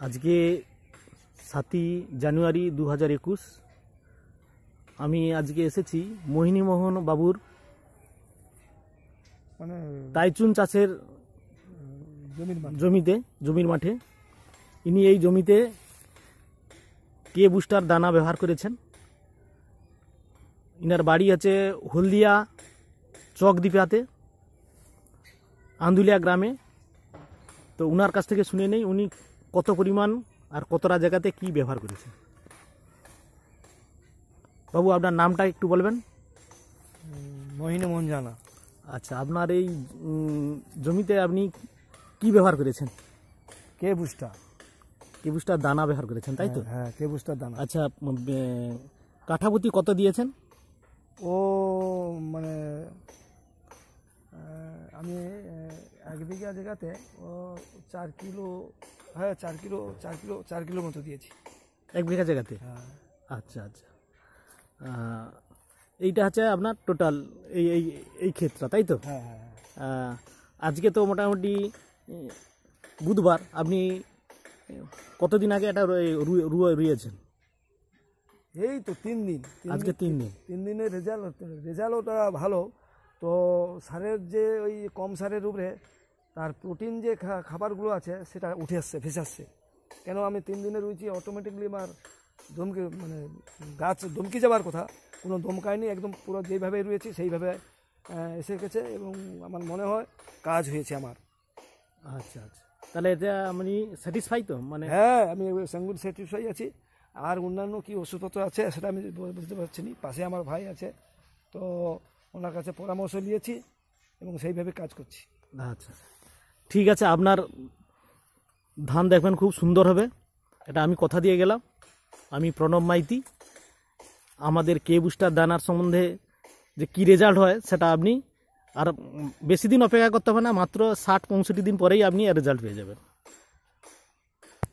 আজকে 7ই জানুয়ারি 2021। আমি আজকে এসেছি মোহিনীমোহন বাবুর টাইচুন চাষের জমির মাঠে। ইনি এই জমিতে কে বুস্টার দানা ব্যবহার করেছেন। ইনার বাড়ি আছে হলদিয়া চকদ্বীপাতে, আন্দুলিয়া গ্রামে। তো উনার কাছ থেকে শুনে নেই উনি কত পরিমাণ আর কতটা জায়গাতে কি ব্যবহার করেছেন। বাবু, আপনার নামটা একটু বলবেন। মোহিনীমোহন জানা। আচ্ছা, আপনার এই জমিতে আপনি কি ব্যবহার করেছেন? কে বুস্টার দানা ব্যবহার করেছেন, তাই তো? হ্যাঁ, কে বুস্টার দানা। আচ্ছা, কাঠাপ্রতি কত দিয়েছেন? ও মানে আমি 1 বিঘা জায়গাতে ও 4 কিলো, হ্যাঁ 4 কিলো মতো দিয়েছি 1 বিঘা জায়গাতে। হ্যাঁ। আচ্ছা আচ্ছা, এইটা হচ্ছে আপনার টোটাল এই ক্ষেত্রে, তাই তো? হ্যাঁ হ্যাঁ। আজকে তো মোটামুটি বুধবার। আপনি কতদিন আগে এটা রুয়েছেন? এই তো 3 দিন। আজকে 3 দিন। 3 দিনের রেজাল্টটা ভালো। তো সারের যে ওই কম সারের উপরে তার প্রোটিন যে খাবারগুলো আছে সেটা উঠে আসছে, ভেসে আসছে। কেন আমি 3 দিনে রুইছি, অটোমেটিকলি আমার গাছ দমকে যাওয়ার কথা, কোনো দমকায়নি। একদম পুরো যেইভাবে রুয়েছি সেইভাবে এসে গেছে এবং আমার মনে হয় কাজ হয়েছে আমার। আচ্ছা আচ্ছা, তাহলে এটা আমি স্যাটিসফাই তো? মানে হ্যাঁ, আমি সঙ্গুল স্যাটিসফাই আছি। আর অন্যান্য কি ওষুধপত্র আছে সেটা আমি বুঝতে পারছি না। পাশে আমার ভাই আছে, তো ওনার কাছে পরামর্শ নিয়েছি এবং সেইভাবে কাজ করছি। আচ্ছা, ঠিক আছে। আপনার ধান দেখবেন খুব সুন্দর হবে, এটা আমি কথা দিয়ে গেলাম। আমি প্রণব মাইতি। আমাদের কে বুস্টার দানার সম্বন্ধে যে কী রেজাল্ট হয় সেটা আপনি আর বেশি দিন অপেক্ষা করতে হবে না, মাত্র 60-65 দিন পরেই আপনি রেজাল্ট পেয়ে যাবেন।